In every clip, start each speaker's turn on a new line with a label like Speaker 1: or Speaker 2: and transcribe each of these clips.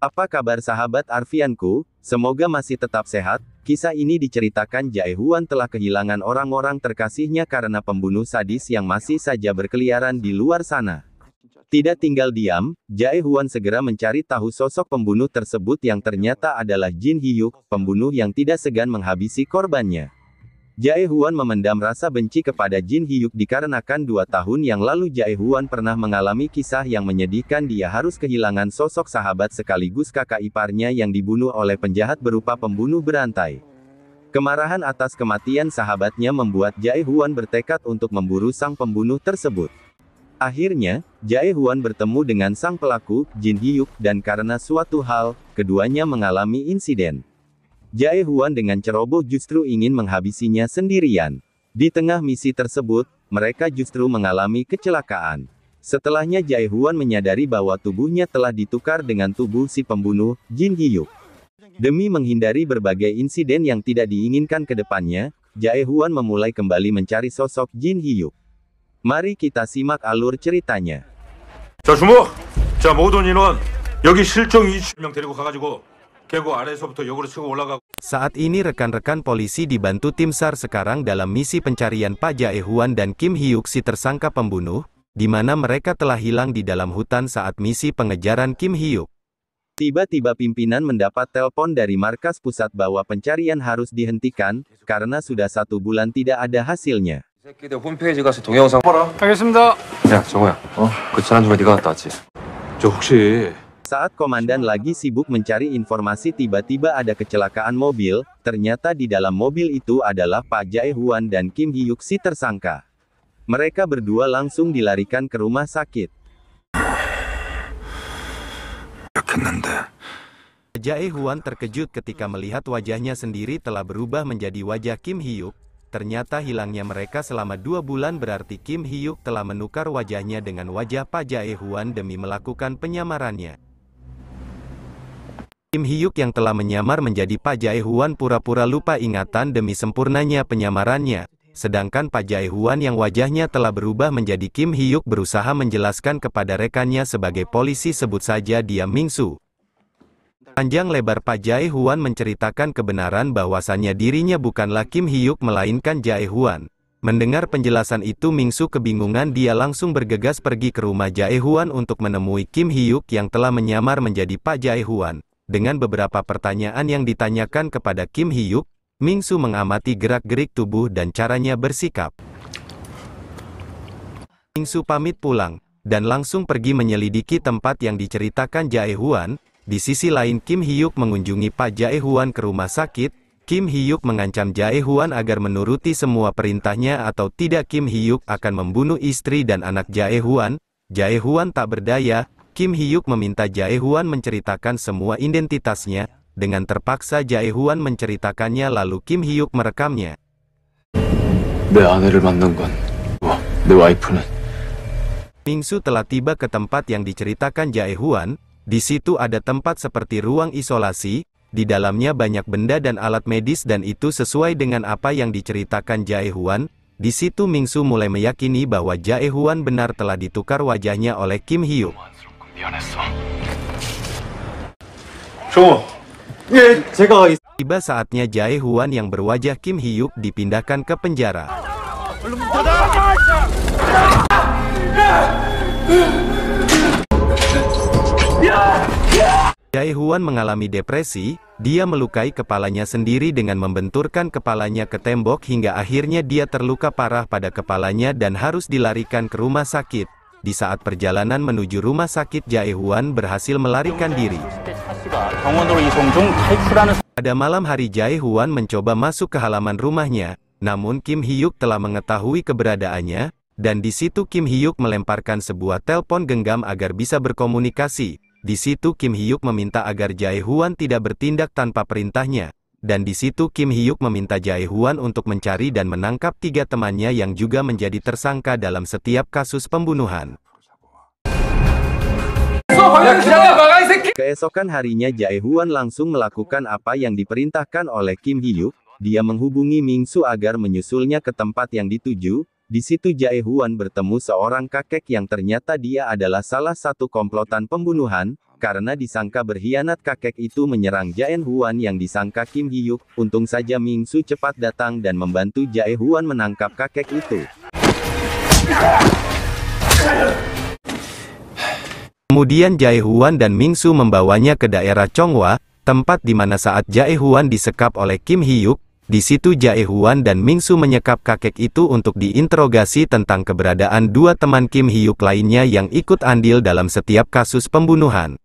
Speaker 1: Apa kabar sahabat Arfianku? Semoga masih tetap sehat. Kisah ini diceritakan Jae Huan telah kehilangan orang-orang terkasihnya karena pembunuh sadis yang masih saja berkeliaran di luar sana. Tidak tinggal diam, Jae Huan segera mencari tahu sosok pembunuh tersebut yang ternyata adalah Jin Hyuk, pembunuh yang tidak segan menghabisi korbannya. Jae Huan memendam rasa benci kepada Jin Hyuk dikarenakan 2 tahun yang lalu Jae Huan pernah mengalami kisah yang menyedihkan. Dia harus kehilangan sosok sahabat sekaligus kakak iparnya yang dibunuh oleh penjahat berupa pembunuh berantai. Kemarahan atas kematian sahabatnya membuat Jae Huan bertekad untuk memburu sang pembunuh tersebut. Akhirnya, Jae Huan bertemu dengan sang pelaku, Jin Hyuk, dan karena suatu hal, keduanya mengalami insiden. Jae Huan dengan ceroboh justru ingin menghabisinya sendirian. Di tengah misi tersebut, mereka justru mengalami kecelakaan. Setelahnya Jae Huan menyadari bahwa tubuhnya telah ditukar dengan tubuh si pembunuh, Jin Hyuk. Demi menghindari berbagai insiden yang tidak diinginkan ke depannya, Jae Huan memulai kembali mencari sosok Jin Hyuk. Mari kita simak alur ceritanya.
Speaker 2: 자, 주목! 자, 모든 인원, 여기 실종 20명 데리고 가가지고 계곡 아래에서부터 역으로 치고 올라가고.
Speaker 3: Saat ini rekan-rekan polisi dibantu tim SAR sekarang dalam misi pencarian Pak Jae Huan dan Kim Hyuk si tersangka pembunuh, di mana mereka telah hilang di dalam hutan saat misi pengejaran Kim Hyuk.
Speaker 1: Tiba-tiba pimpinan mendapat telepon dari markas pusat bahwa pencarian harus dihentikan, karena sudah 1 bulan tidak ada hasilnya.
Speaker 4: 새끼들 홈페이지 가서 동영상 봐라.
Speaker 5: 알겠습니다.
Speaker 4: 야, 정호야. 그 지난주에 네가 갔다 왔지?
Speaker 2: 저 혹시
Speaker 1: Saat komandan lagi sibuk mencari informasi tiba-tiba ada kecelakaan mobil, ternyata di dalam mobil itu adalah Pak Jae Huan dan Kim Hyuk si tersangka. Mereka berdua langsung dilarikan ke rumah sakit.
Speaker 3: Jae Huan terkejut ketika melihat wajahnya sendiri telah berubah menjadi wajah Kim Hyuk. Ternyata hilangnya mereka selama 2 bulan berarti Kim Hyuk telah menukar wajahnya dengan wajah Pak Jae Huan demi melakukan penyamarannya. Kim Hyuk yang telah menyamar menjadi Pak Jae Huan pura-pura lupa ingatan demi sempurnanya penyamarannya. Sedangkan Pak Jae Huan yang wajahnya telah berubah menjadi Kim Hyuk berusaha menjelaskan kepada rekannya sebagai polisi, sebut saja dia Mingsu. Panjang lebar Pak Jae Huan menceritakan kebenaran bahwasannya dirinya bukanlah Kim Hyuk melainkan Jae Huan. Mendengar penjelasan itu Mingsu kebingungan, dia langsung bergegas pergi ke rumah Jae Huan untuk menemui Kim Hyuk yang telah menyamar menjadi Pak Jae Huan. Dengan beberapa pertanyaan yang ditanyakan kepada Kim Hyuk, Mingsu mengamati gerak-gerik tubuh dan caranya bersikap. Mingsu pamit pulang, dan langsung pergi menyelidiki tempat yang diceritakan Jae Huan. Di sisi lain Kim Hyuk mengunjungi Pak Jae Huan ke rumah sakit. Kim Hyuk mengancam Jae Huan agar menuruti semua perintahnya atau tidak Kim Hyuk akan membunuh istri dan anak Jae Huan. Jae Huan tak berdaya, Kim Hyuk meminta Jae Huan menceritakan semua identitasnya. Dengan terpaksa Jae Huan menceritakannya lalu Kim Hyuk merekamnya.
Speaker 4: 내 아내를 만난 건 내 와이프는.
Speaker 3: Mingsu telah tiba ke tempat yang diceritakan Jae Huan. Di situ ada tempat seperti ruang isolasi, di dalamnya banyak benda dan alat medis dan itu sesuai dengan apa yang diceritakan Jae Huan. Di situ Mingsu mulai meyakini bahwa Jae Huan benar telah ditukar wajahnya oleh Kim Hyuk. Tiba saatnya Jae Huan yang berwajah Kim Hyuk dipindahkan ke penjara. Jae Huan mengalami depresi, dia melukai kepalanya sendiri dengan membenturkan kepalanya ke tembok hingga akhirnya dia terluka parah pada kepalanya dan harus dilarikan ke rumah sakit. Di saat perjalanan menuju rumah sakit Jae Huan berhasil melarikan diri. Pada malam hari Jae Huan mencoba masuk ke halaman rumahnya, namun Kim Hyuk telah mengetahui keberadaannya, dan di situ Kim Hyuk melemparkan sebuah telepon genggam agar bisa berkomunikasi. Di situ Kim Hyuk meminta agar Jae Huan tidak bertindak tanpa perintahnya. Dan di situ Kim Hyuk meminta Jae Huan untuk mencari dan menangkap 3 temannya yang juga menjadi tersangka dalam setiap kasus pembunuhan.
Speaker 1: Keesokan harinya Jae Huan langsung melakukan apa yang diperintahkan oleh Kim Hyuk. Dia menghubungi Mingsu agar menyusulnya ke tempat yang dituju. Di situ Jae Huan bertemu seorang kakek yang ternyata dia adalah salah satu komplotan pembunuhan. Karena disangka berkhianat, kakek itu menyerang Jae Huan yang disangka Kim Hyuk. Untung saja Ming Su cepat datang dan membantu Jae Huan menangkap kakek itu.
Speaker 3: Kemudian Jae Huan dan Ming Su membawanya ke daerah Chonghua, tempat di mana saat Jae Huan disekap oleh Kim Hyuk. Di situ Jae Huan dan Ming Su menyekap kakek itu untuk diinterogasi tentang keberadaan dua teman Kim Hyuk lainnya yang ikut andil dalam setiap kasus pembunuhan.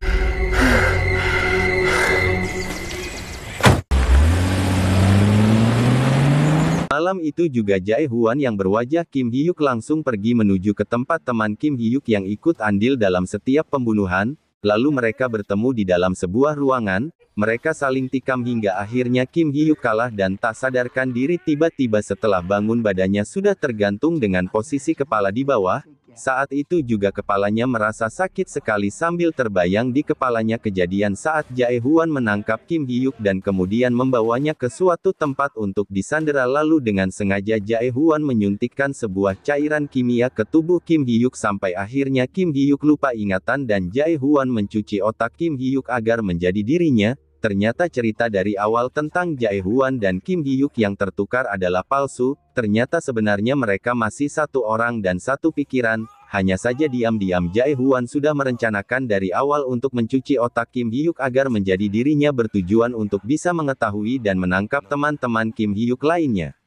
Speaker 1: Malam itu juga Jae Huan yang berwajah Kim Hyuk langsung pergi menuju ke tempat teman Kim Hyuk yang ikut andil dalam setiap pembunuhan. Lalu mereka bertemu di dalam sebuah ruangan. Mereka saling tikam hingga akhirnya Kim Hyuk kalah dan tak sadarkan diri. Tiba-tiba setelah bangun badannya sudah tergantung dengan posisi kepala di bawah. Saat itu juga kepalanya merasa sakit sekali sambil terbayang di kepalanya kejadian saat Jae Huan menangkap Kim Hyuk dan kemudian membawanya ke suatu tempat untuk disandera. Lalu dengan sengaja Jae Huan menyuntikkan sebuah cairan kimia ke tubuh Kim Hyuk sampai akhirnya Kim Hyuk lupa ingatan dan Jae Huan mencuci otak Kim Hyuk agar menjadi dirinya. Ternyata cerita dari awal tentang Jae Huan dan Kim Hyuk yang tertukar adalah palsu. Ternyata sebenarnya mereka masih satu orang dan satu pikiran. Hanya saja diam-diam Jae Huan sudah merencanakan dari awal untuk mencuci otak Kim Hyuk agar menjadi dirinya, bertujuan untuk bisa mengetahui dan menangkap teman-teman Kim Hyuk lainnya.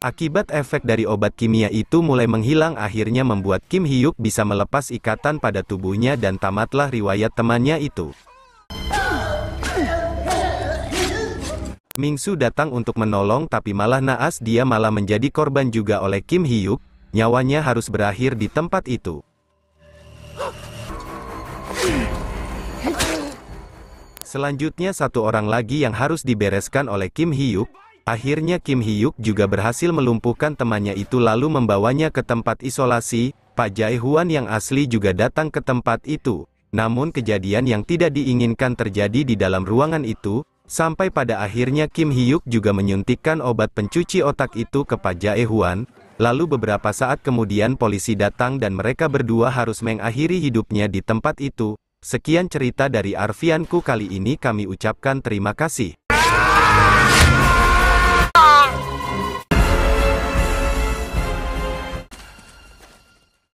Speaker 3: Akibat efek dari obat kimia itu mulai menghilang, akhirnya membuat Kim Hyuk bisa melepas ikatan pada tubuhnya dan tamatlah riwayat temannya itu. Ming Su datang untuk menolong tapi malah naas, dia malah menjadi korban juga oleh Kim Hyuk. Nyawanya harus berakhir di tempat itu. Selanjutnya satu orang lagi yang harus dibereskan oleh Kim Hyuk. Akhirnya Kim Hyuk juga berhasil melumpuhkan temannya itu lalu membawanya ke tempat isolasi. Pak Jae Huan yang asli juga datang ke tempat itu. Namun kejadian yang tidak diinginkan terjadi di dalam ruangan itu. Sampai pada akhirnya Kim Hyuk juga menyuntikkan obat pencuci otak itu ke Pak Jae Huan. Lalu beberapa saat kemudian polisi datang dan mereka berdua harus mengakhiri hidupnya di tempat itu. Sekian cerita dari Arfianku kali ini, kami ucapkan terima kasih.